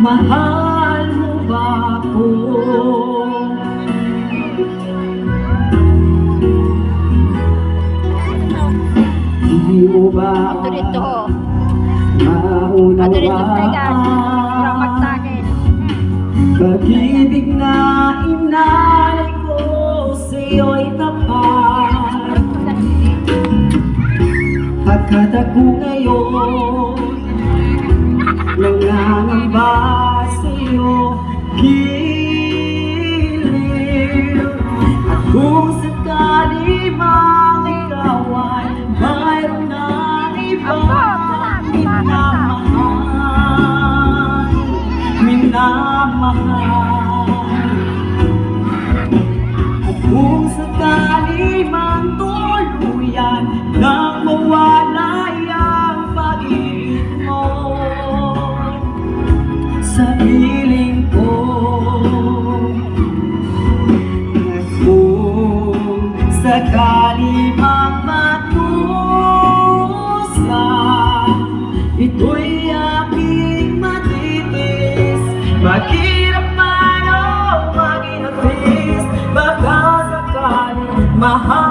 mahal mo ba ako? Hindi mo ba maunawaan pag-ibig na inalay ko sa'yo'y tapat? Pagkat ako ngayon nangangamba sa'yo, giliw. At kung sakali mang ikaw ay mayroon na ibang minamahal, at kung sakali mang tuluyan nang mawala ang pag-ibig mo sa piling ko, at kung sakali mang matusa, ito'y aking matitis. Maghirap man o maging atis, baka sakali mahal